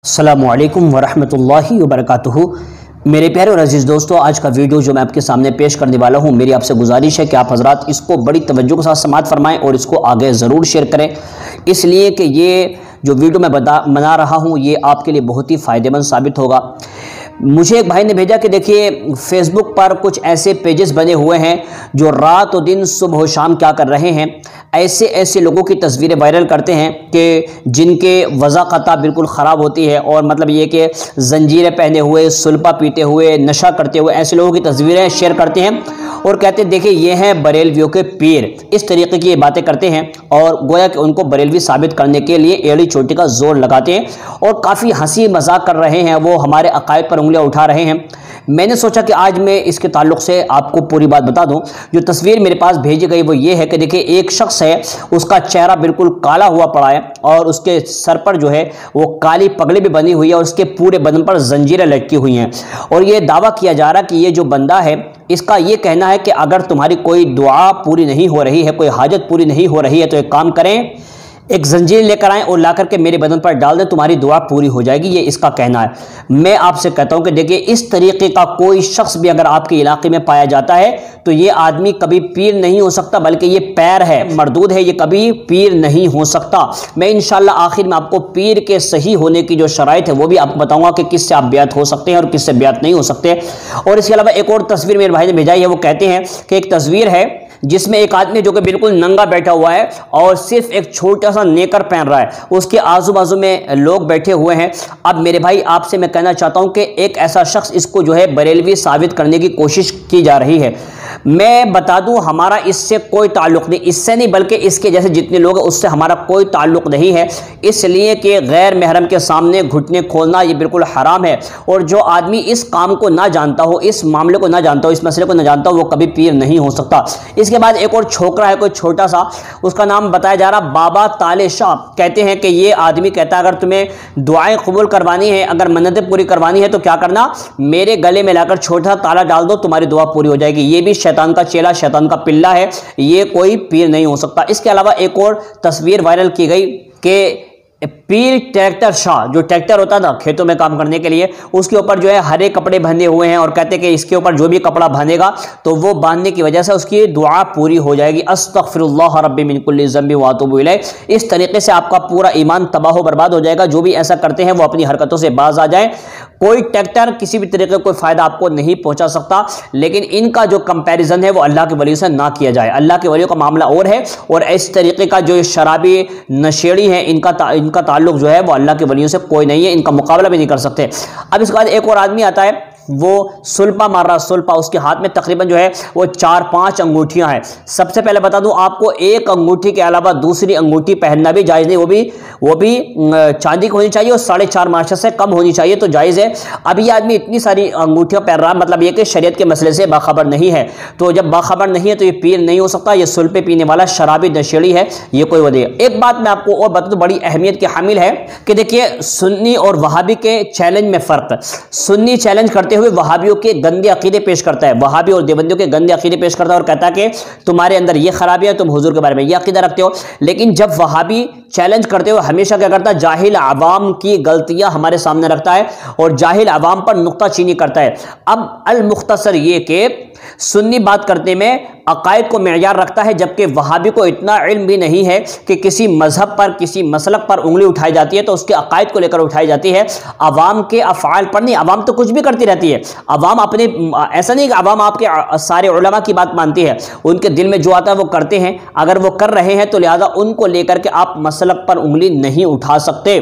السلام علیکم ورحمۃ اللہ وبرکاتہ۔ میرے پیارے اور عزیز دوستو، آج کا ویڈیو جو میں آپ کے سامنے پیش کرنے والا ہوں، میری آپ سے گزارش ہے کہ آپ حضرات اس کو بڑی توجہ کے ساتھ سماعت فرمائیں اور اس کو آگے ضرور شیئر کریں، اس لیے کہ یہ جو ویڈیو میں بنا رہا ہوں یہ آپ کے لیے بہت ہی فائدہ مند ثابت ہوگا۔ مجھے ایک بھائی نے بھیجا کہ دیکھیے فیس بک پر کچھ ایسے پیجز بنے ہوئے ہیں جو رات و دن صبح و شام کیا کر رہے ہیں، ایسے لوگوں کی تصویریں وائرل کرتے ہیں کہ جن کے وضاقتہ بالکل خراب ہوتی ہے، اور مطلب یہ کہ زنجیریں پہنے ہوئے، سلپا پیتے ہوئے، نشہ کرتے ہوئے ایسے لوگوں کی تصویریں شیئر کرتے ہیں اور کہتے ہیں دیکھیں یہ ہیں بریلویوں کے پیر، اس طریقے کی یہ باتیں کرتے ہیں اور گویا کہ ان کو بریلوی ثابت کرنے کے لیے ایڑی چوٹی کا زور لگاتے ہیں اور کافی ہنسی مذاق کر رہے ہیں، وہ ہمارے عقائد پر انگلیاں اٹھا رہے ہیں۔ میں نے سوچا کہ آج میں اس کے تعلق سے آپ کو پوری بات بتا دوں۔ جو تصویر میرے پاس بھیجی گئی وہ یہ ہے کہ دیکھیں ایک شخص ہے، اس کا چہرہ بالکل کالا ہوا پڑا ہے اور اس کے سر پر جو ہے وہ کالی پگڑی بھی بنی ہوئی ہے اور اس کے پورے بدن پر زنجیریں لٹکی ہوئی ہیں، اور یہ دعویٰ کیا جا رہا کہ یہ جو بندہ ہے اس کا یہ کہنا ہے کہ اگر تمہاری کوئی دعا پوری نہیں ہو رہی ہے، کوئی حاجت پوری نہیں ہو رہی ہے تو ایک کام کریں، ایک زنجیر لے کر آئیں اور لا کر کے میرے بدن پر ڈال دیں، تمہاری دعا پوری ہو جائے گی، یہ اس کا کہنا ہے۔ میں آپ سے کہتا ہوں کہ دیکھیں اس طریقے کا کوئی شخص بھی اگر آپ کے علاقے میں پایا جاتا ہے تو یہ آدمی کبھی پیر نہیں ہو سکتا، بلکہ یہ پیر ہے، مردود ہے، یہ کبھی پیر نہیں ہو سکتا۔ میں انشاءاللہ آخر میں آپ کو پیر کے صحیح ہونے کی جو شرائط ہے وہ بھی آپ کو بتاؤں گا کہ کس سے آپ بیعت ہو سکتے ہیں اور کس سے بیعت نہیں ہو سکتے۔ اور اس کے علاوہ ایک اور تصویر میرے بھائی نے بھیجائی ہے، وہ کہتے ہیں کہ ایک تصویر ہے جس میں ایک آدمی جو کہ بالکل ننگا بیٹھا ہوا ہے اور صرف ایک چھوٹا سا نیکر پہن رہا ہے، اس کے آزو بازو میں لوگ بیٹھے ہوئے ہیں۔ اب میرے بھائی آپ سے میں کہنا چاہتا ہوں کہ ایک ایسا شخص اس کو جو ہے بریلوی ثابت کرنے کی کوشش کی جا رہی ہے۔ میں بتا دوں ہمارا اس سے کوئی تعلق نہیں، اس سے نہیں بلکہ اس کے جیسے جتنے لوگ ہیں اس سے ہمارا کوئی تعلق نہیں ہے، اس لیے کہ غیر محرم کے سامنے گھٹنے کھولنا یہ بالکل حرام ہے، اور جو آدمی اس کام کو نہ جانتا ہو، اس معاملے کو نہ جانتا ہو، اس مسئلے کو نہ جانتا ہو، وہ کبھی پیر نہیں ہو سکتا۔ اس کے بعد ایک اور چھوکرا ہے کوئی چھوٹا سا، اس کا نام بتایا جا رہا بابا تالے شاہ، کہتے ہیں کہ یہ آدمی کہتا ہے اگر تمہیں دعائیں قبول کروانی ہے، اگر منتیں پوری کروانی ہے تو کیا کرنا، میرے گلے میں لا کر چھوٹا سا تالا ڈال دو، تمہاری دعا پوری ہو جائے گی۔ یہ بھی شیطان کا چیلا، شیطان کا پلہ ہے، یہ کوئی پیر نہیں ہو سکتا۔ اس کے علاوہ ایک اور تصویر وائرل کی گئی کہ پیر ٹریکٹر شاہ، جو ٹریکٹر ہوتا تھا کھیتوں میں کام کرنے کے لیے، اس کے اوپر جو ہے ہرے کپڑے بندھے ہوئے ہیں اور کہتے ہیں کہ اس کے اوپر جو بھی کپڑا باندھے گا تو وہ باندھنے کی وجہ سے اس کی دعا پوری ہو جائے گی، استغفر اللہ ربی من کل ذنب واتوب الیہ۔ اس طریقے سے آپ کا پورا ایمان تباہ و برباد ہو جائے گا۔ جو بھی ایسا کرتے ہیں وہ اپنی حرکتوں سے باز آ جائیں۔ کوئی ٹریکٹر کسی بھی طریقے کا کوئی فائدہ آپ کو نہیں پہنچا سکتا، لیکن ان کا جو کمپیریزن ہے وہ اللہ کے ولی سے نہ کیا جائے۔ اللہ کے ولیوں کا معاملہ اور ہے، اور اس طریقے کا جو شرابی نشیڑی ہیں ان کا تعلق جو ہے وہ اللہ کے ولیوں سے کوئی نہیں ہے، ان کا مقابلہ بھی نہیں کر سکتے۔ اب اس کے بعد ایک اور آدمی آتا ہے، وہ سلپا مار رہا، سلپا، اس کے ہاتھ میں تقریباً جو ہے وہ 4-5 انگوٹھیاں ہیں۔ سب سے پہلے بتا دوں آپ کو، ایک انگوٹھی کے علاوہ دوسری انگوٹھی پہننا بھی جائز نہیں، وہ بھی چاندی کی ہونی چاہیے اور 4.5 ماشا سے کم ہونی چاہیے تو جائز ہے۔ اب یہ آدمی اتنی ساری انگوٹھیاں پہن رہا ہے، مطلب یہ کہ شریعت کے مسئلے سے باخبر نہیں ہے، تو جب باخبر نہیں ہے تو یہ پیر نہیں ہو سکتا، یہ سلپے پینے والا شرابی نشیڑی ہے، یہ کوئی وجہ۔ ایک بات میں آپ کو اور بتا دوں بڑی اہمیت کی حامل ہے کہ دیکھیے سنی اور وہابی کے چیلنج میں فرق۔ سنی چیلنج کرتے ہوئے وہابیوں کے گندے عقیدے پیش کرتا ہے، وہابی اور دیوبندیوں کے گندے عقیدے پیش کرتا ہے اور کہتا ہے کہ تمہارے اندر یہ خرابی ہے، تم حضور کے بارے میں یہ عقیدہ رکھتے ہو۔ لیکن جب وہابی چیلنج کرتے ہوئے ہمیشہ کیا کرتا ہے، جاہل عوام کی غلطیاں ہمارے سامنے رکھتا ہے اور جاہل عوام پر نقطہ چینی کرتا ہے۔ اب المختصر یہ کہ سنی بات کرنے میں عقائد کو معیار رکھتا ہے، جبکہ وہابی کو اتنا علم بھی نہیں ہے کہ کسی مذہب پر، کسی مسلک پر انگلی اٹھائی جاتی ہے تو اس کے عقائد کو لے کر اٹھائی جاتی ہے، عوام کے افعال پر نہیں۔ عوام تو کچھ بھی کرتی رہتی ہے، عوام اپنے، ایسا نہیں کہ عوام آپ کے سارے علماء کی بات مانتی ہے، ان کے دل میں جو آتا ہے وہ کرتے ہیں، اگر وہ کر رہے ہیں تو لہذا ان کو لے کر کے آپ مسلک پر انگلی نہیں اٹھا سکتے۔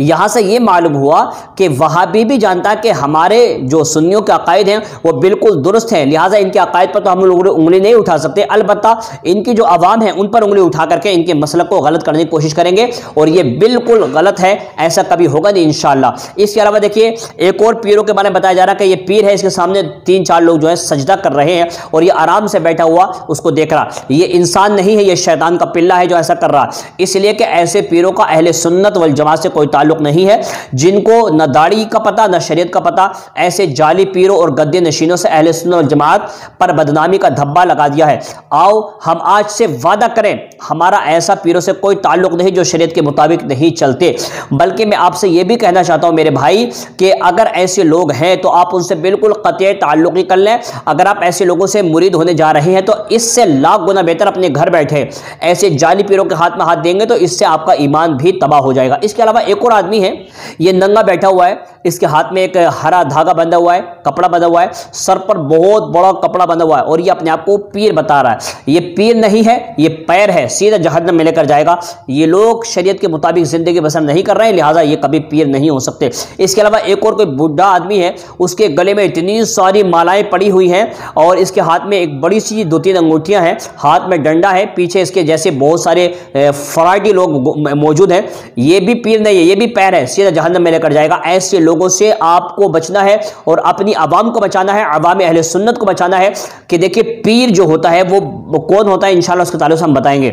یہاں سے یہ معلوم ہوا کہ وہابی بھی جانتا ہے کہ ہمارے جو سنیوں کے عقائد ہیں وہ بالکل درست ہیں، لہذا ان کے عقائد پر تو ہم لوگ انگلی نہیں اٹھا سکتے، البتہ ان کی جو عوام ہیں ان پر انگلی اٹھا کر کے ان کے مسلک کو غلط کرنے کی کوشش کریں گے، اور یہ بالکل غلط ہے، ایسا کبھی ہوگا نہیں انشاءاللہ۔ اس کے علاوہ دیکھیے ایک اور پیروں کے بارے میں بتایا جا رہا ہے کہ یہ پیر ہے، اس کے سامنے 3-4 لوگ جو ہے سجدہ کر رہے ہیں اور یہ آرام سے بیٹھا ہوا اس کو دیکھ رہا، یہ انسان نہیں ہے، یہ شیطان کا پلہ ہے جو ایسا کر رہا، اس لیے کہ ایسے پیروں کا اہل سنت والجماعت سے کوئی تعلق نہیں ہے، جن کو نہ داڑھی کا پتہ نہ شریعت کا پتہ، ایسے جعلی پیروں اور گدے نشینوں سے اہل سنت والجماعت پر بدنامی کا دھبا لگا دیا ہے۔ آؤ ہم آج سے وعدہ کریں، ہمارا ایسا پیروں سے کوئی تعلق نہیں جو شریعت کے مطابق نہیں چلتے، بلکہ میں آپ سے یہ بھی کہنا چاہتا ہوں میرے بھائی کہ اگر ایسے لوگ ہیں تو آپ ان سے بالکل قطعی تعلق ہی کر لیں۔ اگر آپ ایسے لوگوں سے مرید ہونے جا رہے ہیں تو اس سے لاکھ گنا بہتر اپنے گھر بیٹھے ایسے جعلی پیروں کے ہاتھ میں ہاتھ دیں گے تو اس سے آپ کا ایمان بھی تباہ ہو جائے گا۔ اس کے علاوہ ایک اور آدمی ہے، یہ ننگا بیٹھا ہوا ہے، اس کے ہاتھ میں ایک ہرا دھاگا بندھا ہوا ہے، کپڑا بندھا ہوا ہے، سر پر بہت بڑا کپڑا بندھا ہوا ہے اور یہ اپنے آپ کو پیر بتا رہا ہے۔ یہ پیر نہیں ہے، یہ پیر ہے، سیدھا جہنم میں لے کر جائے گا۔ یہ لوگ شریعت کے مطابق زندگی بسر نہیں کر رہے ہیں، لہٰذا یہ کبھی پیر نہیں ہو سکتے۔ اس کے علاوہ ایک اور کوئی بڈھا آدمی ہے، اس کے گلے میں اتنی ساری مالائیں پڑی ہوئی ہیں اور اس کے ہاتھ میں ایک بڑی سی 2-3 انگوٹھیاں ہیں، ہاتھ میں ڈنڈا ہے، پیچھے اس کے جیسے بہت سارے فراڈی لوگ موجود ہیں۔ یہ بھی پیر نہیں ہے، یہ بھی پیر ہے، سیدھا جہنم میں لے کر جائے گا۔ ایسے لوگوں سے آپ کو بچنا ہے اور اپنی عوام کو بچانا ہے، عوام اہل سنت کو بچانا ہے کہ دیکھیں پیر جو ہوتا ہے وہ کون ہوتا ہے، انشاءاللہ اس کے تعلق سے ہم بتائیں گے۔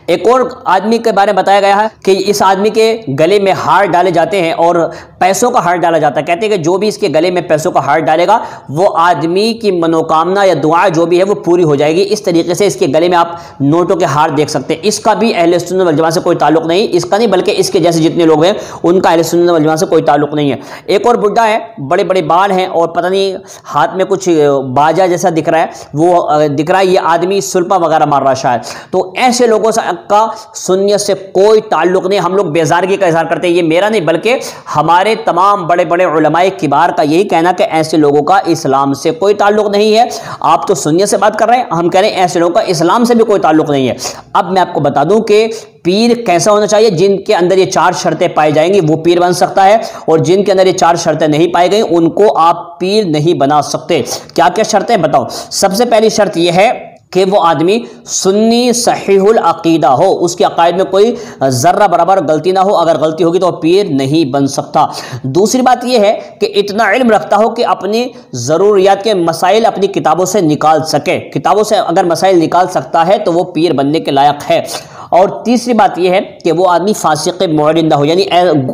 ایک اور آدمی کے بارے میں بتایا گیا ہے کہ اس آدمی کے گلے میں ہار ڈالے جاتے ہیں اور پیسوں کا ہار ڈالا جاتا ہے۔ کہتے ہیں کہ جو بھی اس کے گلے میں پیسوں کا ہار ڈالے گا وہ آدمی کی منوکامنا یا دعا جو بھی ہے وہ پوری ہو جائے گی۔ اس طریقے سے اس کے گلے میں آپ نوٹوں کے ہار دیکھ سکتے ہیں۔ اس کا بھی اہل سنت والجماعت سے کوئی تعلق نہیں، اس کا نہیں بلکہ اس کے جیسے جتنے لوگ ہیں ان کا اہل سنت والجماعت سے کوئی تعلق نہیں ہے۔ ایک اور بڈھا ہے، بڑے بڑے بال ہیں اور پتہ نہیں ہاتھ میں کچھ باجا جیسا دکھ رہا ہے، وہ دکھ رہا ہے یہ آدمی سلپا وغیرہ مار رہا ہے شاید۔ تو ایسے لوگوں سے کا سنیت سے کوئی تعلق نہیں۔ ہم لوگ بیزارگی کا اظہار کرتے ہیں، یہ میرا نہیں بلکہ ہمارے تمام بڑے بڑے علماء کبار کا یہی کہنا کہ ایسے لوگوں کا اسلام سے کوئی تعلق نہیں ہے۔ آپ تو سنیت سے بات کر رہے ہیں، ہم کہہ رہے ہیں ایسے لوگوں کا اسلام سے بھی کوئی تعلق نہیں ہے۔ اب میں آپ کو بتا دوں کہ پیر کیسا ہونا چاہیے۔ جن کے اندر یہ 4 شرطیں پائی جائیں گی وہ پیر بن سکتا ہے، اور جن کے اندر یہ 4 شرطیں نہیں پائی گئیں ان کو آپ پیر نہیں بنا سکتے۔ کیا کیا شرطیں بتاؤ؟ سب سے پہلی شرط یہ ہے کہ وہ آدمی سنی صحیح العقیدہ ہو، اس کے عقائد میں کوئی ذرہ برابر غلطی نہ ہو، اگر غلطی ہوگی تو پیر نہیں بن سکتا۔ دوسری بات یہ ہے کہ اتنا علم رکھتا ہو کہ اپنی ضروریات کے مسائل اپنی کتابوں سے نکال سکے، کتابوں سے اگر مسائل نکال سکتا ہے تو وہ پیر بننے کے لائق ہے۔ اور تیسری بات یہ ہے کہ وہ آدمی فاسق معلن نہ ہو، یعنی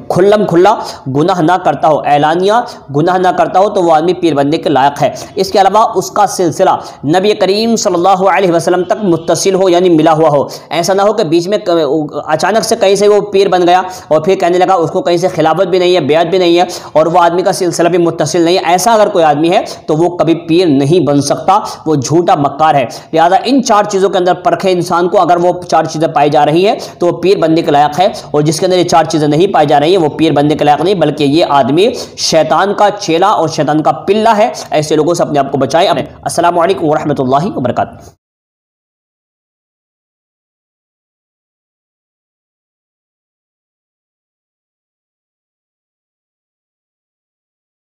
کھلم کھلا گناہ نہ کرتا ہو، اعلانیہ گناہ نہ کرتا ہو تو وہ آدمی پیر بننے کے لائق ہے۔ اس کے علاوہ اس کا سلسلہ نبی کریم صلی اللہ علیہ وسلم تک متصل ہو، یعنی ملا ہوا ہو۔ ایسا نہ ہو کہ بیچ میں اچانک سے کہیں سے وہ پیر بن گیا اور پھر کہنے لگا اس کو کہیں سے خلافت بھی نہیں ہے، بیعت بھی نہیں ہے اور وہ آدمی کا سلسلہ بھی متصل نہیں ہے۔ ایسا اگر کوئی آدمی ہے تو وہ کبھی پیر نہیں بن سکتا، وہ جھوٹا مکار ہے۔ لہذا ان 4 چیزوں کے اندر پرکھے انسان کو، اگر وہ 4 چیزیں پائی جا رہی ہے تو وہ پیر بننے کے لائق ہے، اور جس کے اندر یہ 4 چیزیں نہیں پائی جا رہی ہیں وہ پیر بننے کے لائق نہیں، بلکہ یہ آدمی شیطان کا چیلا اور شیطان کا پلہ ہے۔ ایسے لوگوں سے اپنے آپ کو بچائیں۔ السلام علیکم ورحمۃ اللہ وبرکاتہ۔